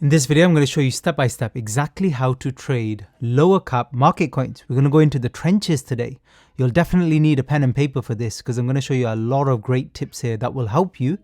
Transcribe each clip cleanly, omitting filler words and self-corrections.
In this video, I'm going to show you step by step exactly how to trade lower cap market coins. We're going to go into the trenches today. You'll definitely need a pen and paper for this because I'm going to show you a lot of great tips here that will help you.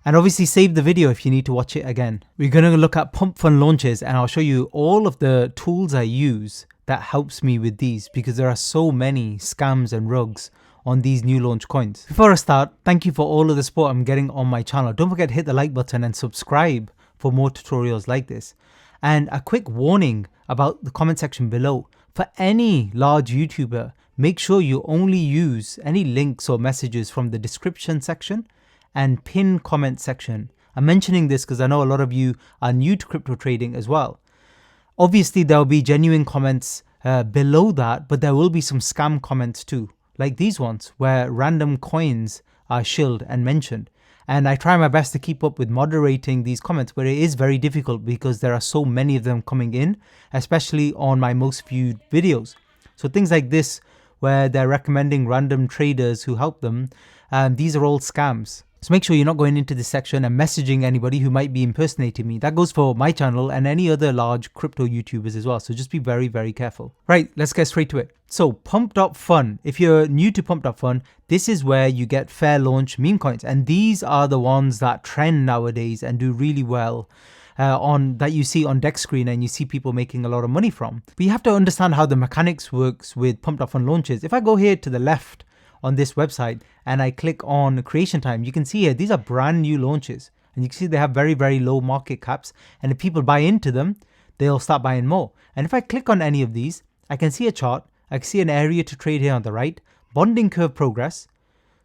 And obviously save the video if you need to watch it again. We're going to look at pump.fun launches and I'll show you all of the tools I use that helps me with these because there are so many scams and RUGs on these new launch coins. Before I start, thank you for all of the support I'm getting on my channel. Don't forget to hit the like button and subscribe for more tutorials like this. And a quick warning about the comment section below. For any large YouTuber, make sure you only use any links or messages from the description section and pin comment section. I'm mentioning this because I know a lot of you are new to crypto trading as well. Obviously, there'll be genuine comments below that, but there will be some scam comments too, like these ones where random coins are shilled and mentioned. And I try my best to keep up with moderating these comments, but it is very difficult because there are so many of them coming in, especially on my most viewed videos. So things like this, where they're recommending random traders who help them, these are all scams. So make sure you're not going into this section and messaging anybody who might be impersonating me. That goes for my channel and any other large crypto YouTubers as well. So just be very, very careful. Right, let's get straight to it. So pump.fun, if you're new to pump.fun, this is where you get fair launch meme coins. And these are the ones that trend nowadays and do really well that you see on deck screen and you see people making a lot of money from. But you have to understand how the mechanics works with pump.fun launches. If I go here to the left on this website and I click on creation time, you can see here, these are brand new launches and you can see they have very, very low market caps. And if people buy into them, they'll start buying more. And if I click on any of these, I can see a chart. I can see an area to trade here on the right, bonding curve progress.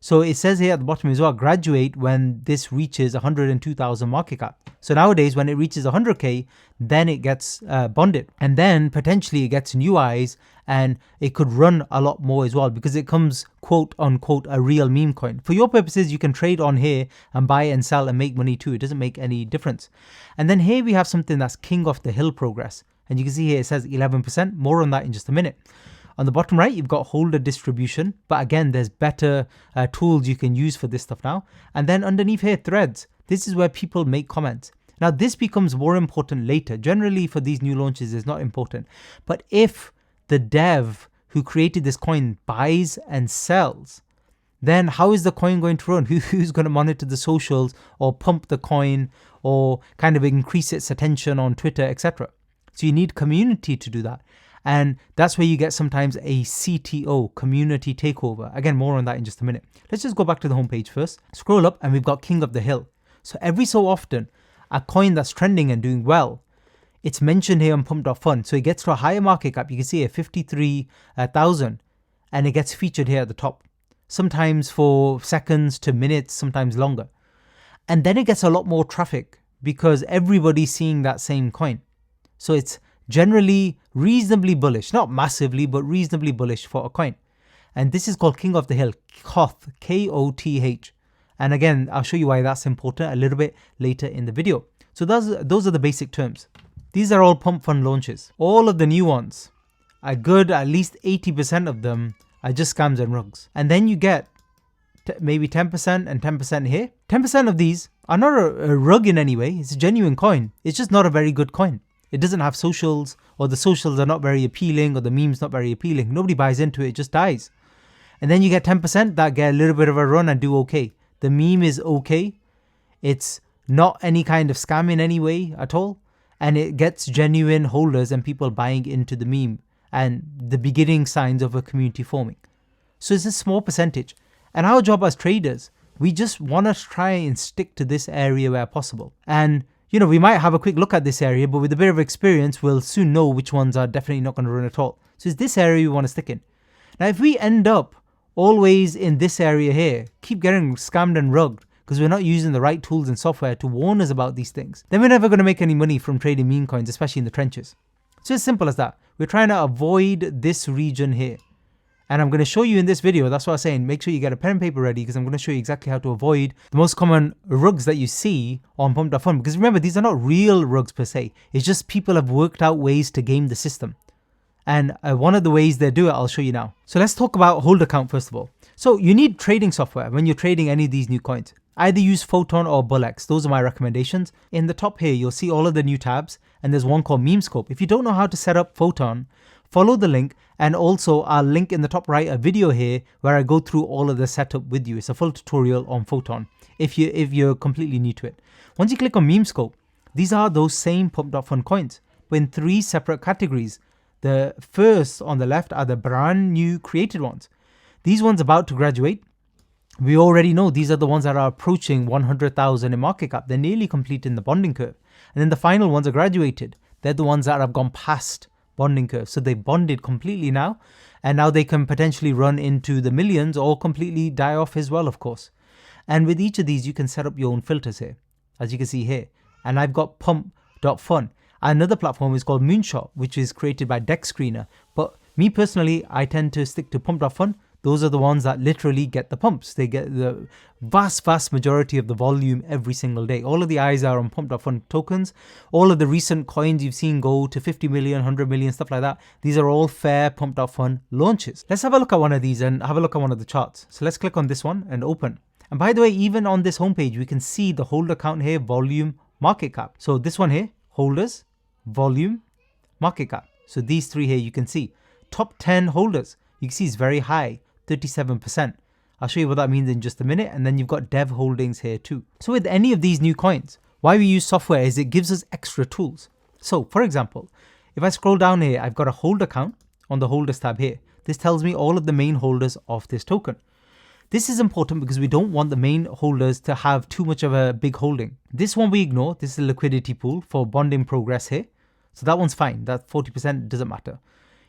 So it says here at the bottom as well, graduate when this reaches 102,000 market cap. So nowadays when it reaches 100K, then it gets bonded. And then potentially it gets new eyes and it could run a lot more as well because it comes quote unquote a real meme coin. For your purposes, you can trade on here and buy and sell and make money too. It doesn't make any difference. And then here we have something that's king of the hill progress. And you can see here it says 11%. More on that in just a minute. On the bottom right, you've got holder distribution, but again, there's better tools you can use for this stuff now. And then underneath here, threads. This is where people make comments. Now, this becomes more important later. Generally, for these new launches, it's not important. But if the dev who created this coin buys and sells, then how is the coin going to run? Who's going to monitor the socials or pump the coin or kind of increase its attention on Twitter, etc.? So you need community to do that. And that's where you get sometimes a CTO, community takeover. Again, more on that in just a minute. Let's just go back to the homepage first. Scroll up and we've got King of the Hill. So every so often, a coin that's trending and doing well, it's mentioned here on pump.fun. So it gets to a higher market cap. You can see here 53,000 and it gets featured here at the top. Sometimes for seconds to minutes, sometimes longer. And then it gets a lot more traffic because everybody's seeing that same coin. So it's generally reasonably bullish, not massively, but reasonably bullish for a coin. And this is called King of the Hill, KOTH, K-O-T-H. And again, I'll show you why that's important a little bit later in the video. So those are the basic terms. These are all pump.fun launches. All of the new ones are good. At least 80% of them are just scams and RUGs. And then you get maybe 10% and 10% here. 10% of these are not a RUG in any way. It's a genuine coin. It's just not a very good coin. It doesn't have socials, or the socials are not very appealing, or the meme's not very appealing. Nobody buys into it, it just dies. And then you get 10% that get a little bit of a run and do okay. The meme is okay. It's not any kind of scam in any way at all. And it gets genuine holders and people buying into the meme and the beginning signs of a community forming. So it's a small percentage. And our job as traders, we just want to try and stick to this area where possible. And you know, we might have a quick look at this area, but with a bit of experience, we'll soon know which ones are definitely not going to run at all. So it's this area we want to stick in. Now, if we end up always in this area here, keep getting scammed and rugged because we're not using the right tools and software to warn us about these things, then we're never going to make any money from trading meme coins, especially in the trenches. So it's simple as that. We're trying to avoid this region here. And I'm going to show you in this video, that's what I'm saying, make sure you get a pen and paper ready because I'm going to show you exactly how to avoid the most common RUGs that you see on pump.fun. Because remember, these are not real RUGs per se. It's just people have worked out ways to game the system. And one of the ways they do it, I'll show you now. So let's talk about holder count first of all. So you need trading software when you're trading any of these new coins. Either use Photon or Bullex. Those are my recommendations. In the top here, you'll see all of the new tabs, and there's one called Memescope. If you don't know how to set up Photon, follow the link, and also I'll link in the top right a video here where I go through all of the setup with you. It's a full tutorial on Photon if you're completely new to it. Once you click on Memescope, these are those same pump.fun coins, but in 3 separate categories. The first on the left are the brand new created ones. These ones about to graduate. We already know these are the ones that are approaching 100,000 in market cap. They're nearly complete in the bonding curve. And then the final ones are graduated. They're the ones that have gone past bonding curve. So they bonded completely now. And now they can potentially run into the millions or completely die off as well, of course. And with each of these, you can set up your own filters here, as you can see here. And I've got pump.fun. Another platform is called Moonshot, which is created by Deck Screener. But me personally, I tend to stick to pump.fun. Those are the ones that literally get the pumps. They get the vast majority of the volume every single day. All of the eyes are on pump.fun tokens. All of the recent coins you've seen go to 50 million, 100 million, stuff like that. These are all fair pump.fun launches. Let's have a look at one of these and have a look at one of the charts. So let's click on this one and open. And by the way, even on this homepage, we can see the holder count here, volume, market cap. So this one here, holders, volume, market cap. So these 3 here you can see. Top 10 holders, you can see it's very high. 37%. I'll show you what that means in just a minute. And then you've got dev holdings here too. So with any of these new coins, why we use software is it gives us extra tools. So for example, if I scroll down here, I've got a holder count on the holders tab here. This tells me all of the main holders of this token. This is important because we don't want the main holders to have too much of a big holding. This one we ignore. This is a liquidity pool for bond in progress here. So that one's fine. That 40% doesn't matter.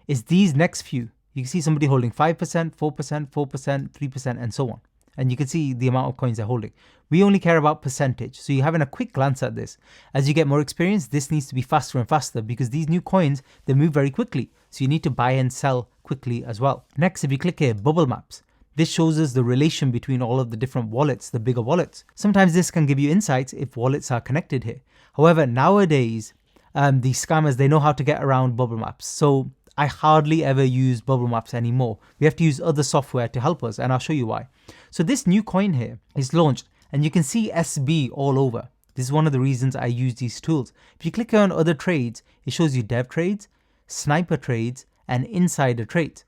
It's these next few. You can see somebody holding 5%, 4%, 4%, 3%, and so on. And you can see the amount of coins they're holding. We only care about percentage. So you're having a quick glance at this. As you get more experience, this needs to be faster and faster because these new coins, they move very quickly. So you need to buy and sell quickly as well. Next, if you click here, bubble maps. This shows us the relation between all of the different wallets, the bigger wallets. Sometimes this can give you insights if wallets are connected here. However, nowadays, the scammers, they know how to get around bubble maps. So I hardly ever use bubble maps anymore. We have to use other software to help us, and I'll show you why. So this new coin here is launched, and you can see SB all over. This is one of the reasons I use these tools. If you click on other trades, it shows you dev trades, sniper trades, and insider trades.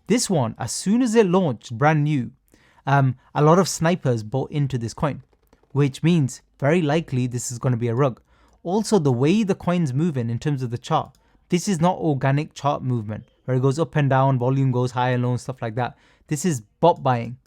This one, as soon as it launched, brand new, a lot of snipers bought into this coin, which means very likely this is going to be a rug. Also, the way the coin's moving in terms of the chart, this is not organic chart movement where it goes up and down, volume goes high and low and stuff like that. This is bot buying,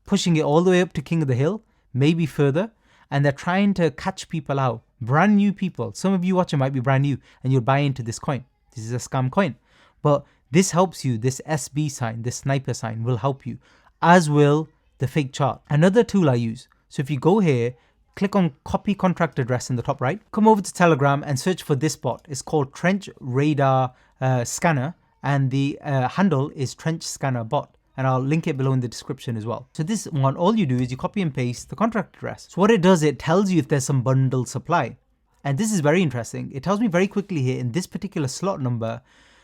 pushing it all the way up to King of the Hill, maybe further, and they're trying to catch people out. Brand new people. Some of you watching might be brand new and you'll buy into this coin. This is a scam coin. But this helps you. This SB sign, this sniper sign will help you, as will the fake chart. Another tool I use. So if you go here, click on copy contract address in the top right, come over to Telegram and search for this bot. It's called Trench Radar Scanner, and the handle is Trench Scanner Bot. And I'll link it below in the description as well. So this one, all you do is you copy and paste the contract address. So what it does, it tells you if there's some bundled supply. And this is very interesting. It tells me very quickly here in this particular slot number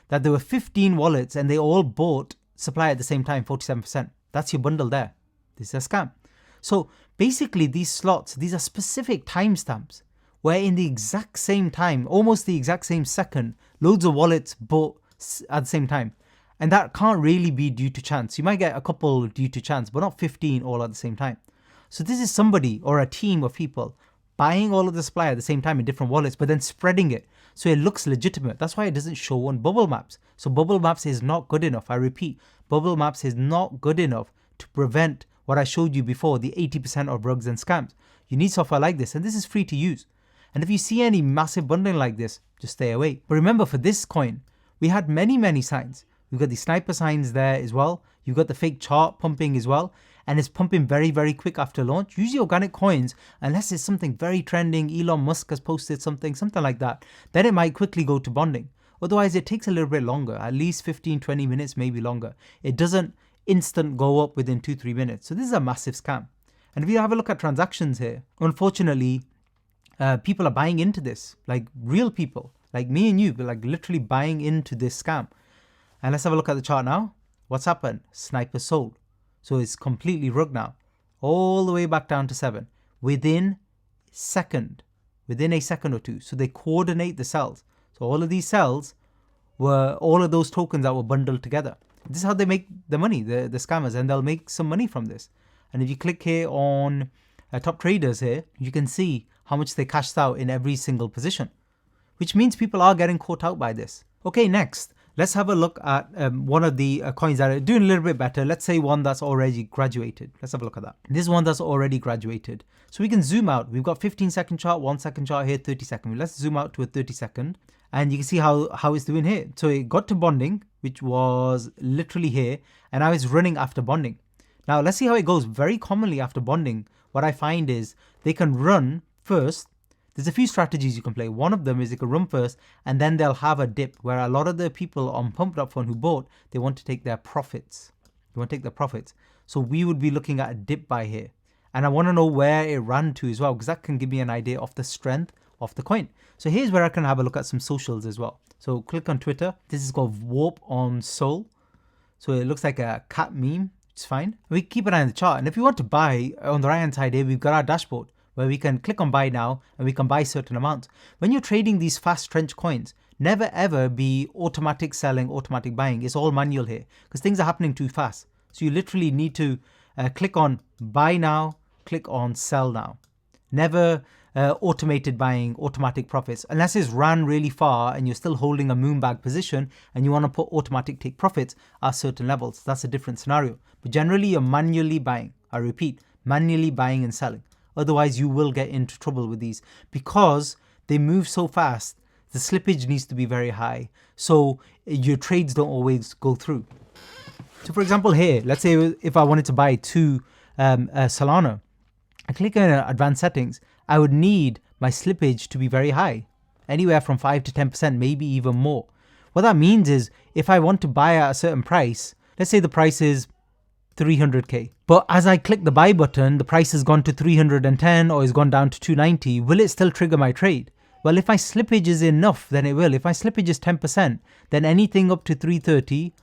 that there were 15 wallets and they all bought supply at the same time, 47%. That's your bundle there. This is a scam. So basically these slots, these are specific timestamps where in the exact same time, almost the exact same second, loads of wallets bought at the same time. And that can't really be due to chance. You might get a couple due to chance, but not 15 all at the same time. So this is somebody or a team of people buying all of the supply at the same time in different wallets, but then spreading it. So it looks legitimate. That's why it doesn't show on bubble maps. So bubble maps is not good enough. I repeat, bubble maps is not good enough to prevent what I showed you before, the 80% of rugs and scams. You need software like this, and this is free to use. And if you see any massive bundling like this, just stay away. But remember, for this coin, we had many signs. We've got the sniper signs there as well. You've got the fake chart pumping as well. And it's pumping very quick after launch. Usually organic coins, unless it's something very trending, Elon Musk has posted something like that, then it might quickly go to bonding. Otherwise, it takes a little bit longer, at least 15-20 minutes, maybe longer. It doesn't instant go up within 2-3 minutes. So this is a massive scam. And if you have a look at transactions here, unfortunately, people are buying into this, like real people, like me and you, like literally buying into this scam. And let's have a look at the chart now. What's happened? Sniper sold. So it's completely rug now. all the way back down to 7 within a second or two. So they coordinate the cells. So all of these cells were all of those tokens that were bundled together. This is how they make the money, the scammers, and they'll make some money from this. And if you click here on top traders here, you can see how much they cashed out in every single position, which means people are getting caught out by this. Okay, next, let's have a look at one of the coins that are doing a little bit better. Let's say one that's already graduated. Let's have a look at that. This one that's already graduated. So we can zoom out. We've got 15-second chart, 1-second chart here, 30-second. Let's zoom out to a 30-second. And you can see how it's doing here. So it got to bonding, which was literally here, and now it's running after bonding. Now let's see how it goes. Very commonly after bonding, what I find is they can run first. There's a few strategies you can play. One of them is they can run first, and then they'll have a dip, where a lot of the people on pump.fun who bought, they want to take their profits. So we would be looking at a dip buy here. And I want to know where it ran to as well, because that can give me an idea of the strength of the coin. So here's where I can have a look at some socials as well. So click on Twitter. This is called Warp on Soul. So it looks like a cat meme. It's fine. We keep an eye on the chart. And if you want to buy, on the right hand side here, we've got our dashboard where we can click on buy now and we can buy certain amounts. When you're trading these fast trench coins, never ever be automatic selling, automatic buying. It's all manual here because things are happening too fast. So you literally need to click on buy now, click on sell now. Never automated buying, automatic profits, unless it's ran really far and you're still holding a moonbag position and you want to put automatic take profits at certain levels. That's a different scenario. But generally you're manually buying. I repeat, manually buying and selling. Otherwise you will get into trouble with these because they move so fast. The slippage needs to be very high. So your trades don't always go through. So for example here, let's say if I wanted to buy 2 Solana, I click on advanced settings, I would need my slippage to be very high, anywhere from 5 to 10%, maybe even more. What that means is if I want to buy at a certain price, let's say the price is 300k, but as I click the buy button, the price has gone to 310 or has gone down to 290, will it still trigger my trade? Well, if my slippage is enough, then it will. If my slippage is 10%, then anything up to 330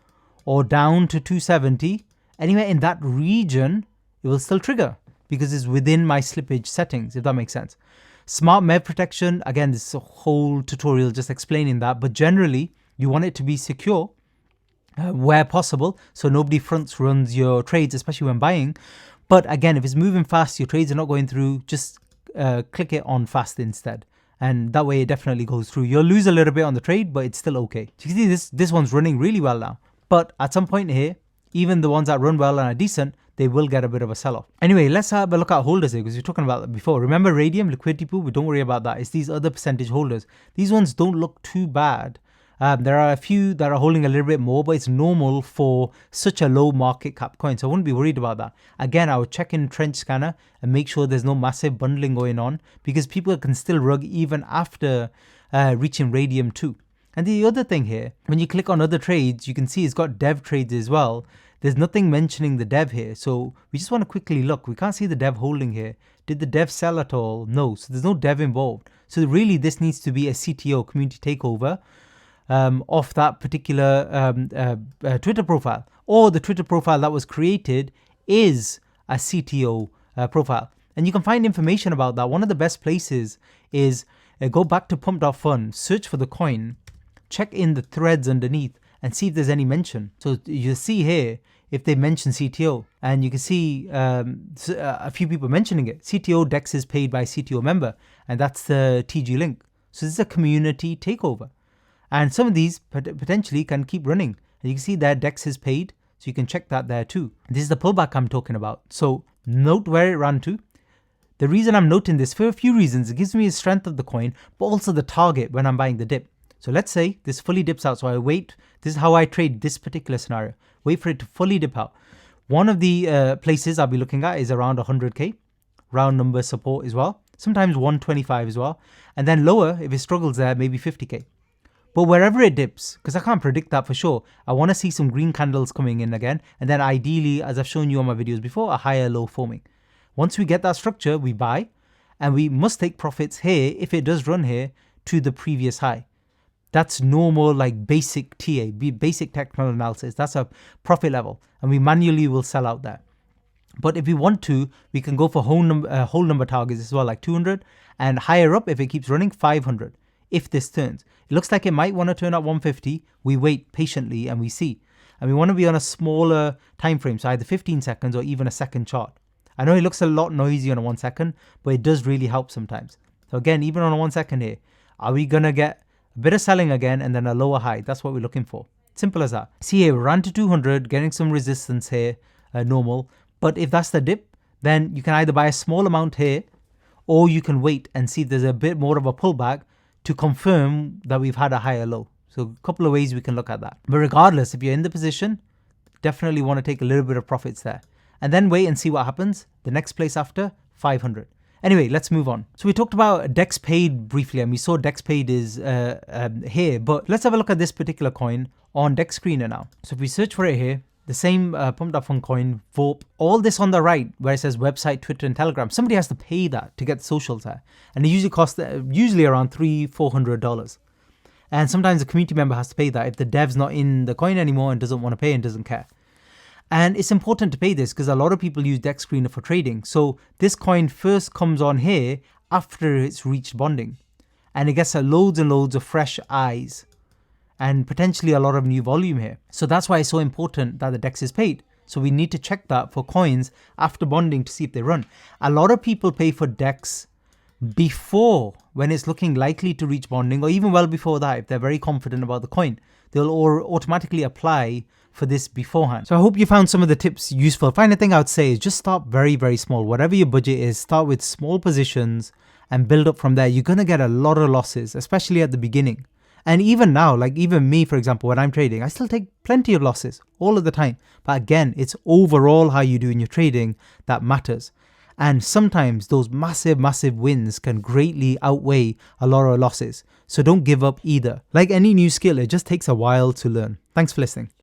or down to 270, anywhere in that region, it will still trigger, because it's within my slippage settings, if that makes sense. Smart MEV protection, again, this is a whole tutorial just explaining that, but generally you want it to be secure where possible, so nobody fronts runs your trades, especially when buying. But again, if it's moving fast, your trades are not going through, just click it on fast instead. And that way it definitely goes through. You'll lose a little bit on the trade, but it's still okay. So you can see this one's running really well now. But at some point here, even the ones that run well and are decent, they will get a bit of a sell-off. Anyway, let's have a look at holders here because we were talking about that before. Remember Radium, liquidity pool? We don't worry about that. It's these other percentage holders. These ones don't look too bad. There are a few that are holding a little bit more, but it's normal for such a low market cap coin. So I wouldn't be worried about that. Again, I would check in Trench Scanner and make sure there's no massive bundling going on because people can still rug even after reaching Radium 2. And the other thing here, when you click on other trades, you can see it's got dev trades as well. There's nothing mentioning the dev here. So we just want to quickly look. We can't see the dev holding here. Did the dev sell at all? No. So there's no dev involved. So really this needs to be a CTO, community takeover, of that particular Twitter profile. Or the Twitter profile that was created is a CTO profile. And you can find information about that. One of the best places is go back to pump.fun, search for the coin, check in the threads underneath and see if there's any mention. So you'll see here if they mention CTO, and you can see a few people mentioning it. CTO Dex is paid by CTO member, and that's the TG link. So this is a community takeover. And some of these potentially can keep running. And you can see that Dex is paid, so you can check that there too. This is the pullback I'm talking about. So note where it ran to. The reason I'm noting this for a few reasons, it gives me the strength of the coin, but also the target when I'm buying the dip. So let's say this fully dips out. So I wait. This is how I trade this particular scenario. Wait for it to fully dip out. One of the places I'll be looking at is around 100k, round number support as well. Sometimes 125 as well. And then lower, if it struggles there, maybe 50k. But wherever it dips, because I can't predict that for sure, I want to see some green candles coming in again. And then ideally, as I've shown you on my videos before, a higher low forming. Once we get that structure, we buy. And we must take profits here, if it does run here, to the previous high. That's normal, like basic TA, basic technical analysis. That's a profit level. And we manually will sell out there. But if we want to, we can go for whole number targets as well, like 200, and higher up, if it keeps running, 500, if this turns. It looks like it might want to turn at 150. We wait patiently and we see. And we want to be on a smaller time frame, so either 15 seconds or even a second chart. I know it looks a lot noisy on a 1 second, but it does really help sometimes. So again, even on a 1 second here, are we going to get a bit of selling again and then a lower high? That's what we're looking for. Simple as that. See here, we ran to 200, getting some resistance here, normal. But if that's the dip, then you can either buy a small amount here, or you can wait and see if there's a bit more of a pullback to confirm that we've had a higher low. So a couple of ways we can look at that. But regardless, if you're in the position, definitely want to take a little bit of profits there. And then wait and see what happens. The next place after, 500. Anyway, let's move on. So we talked about DEX paid briefly, and we saw DEX paid is here. But let's have a look at this particular coin on DEX Screener now. So if we search for it here, the same pump.fun coin, VOP, all this on the right where it says website, Twitter, and Telegram, somebody has to pay that to get the socials there. And it usually costs usually around $300-400. And sometimes a community member has to pay that if the dev's not in the coin anymore and doesn't want to pay and doesn't care. And it's important to pay this because a lot of people use DEX Screener for trading. So this coin first comes on here after it's reached bonding. And it gets loads and loads of fresh eyes and potentially a lot of new volume here. So that's why it's so important that the DEX is paid. So we need to check that for coins after bonding to see if they run. A lot of people pay for DEX before, when it's looking likely to reach bonding, or even well before that if they're very confident about the coin. They'll automatically apply for this beforehand. So I hope you found some of the tips useful. Final thing I would say is just start very, very small. Whatever your budget is, start with small positions and build up from there. You're going to get a lot of losses, especially at the beginning. And even now, like even me, for example, when I'm trading, I still take plenty of losses all of the time. But again, it's overall how you do in your trading that matters. And sometimes those massive, massive wins can greatly outweigh a lot of losses. So don't give up either. Like any new skill, it just takes a while to learn. Thanks for listening.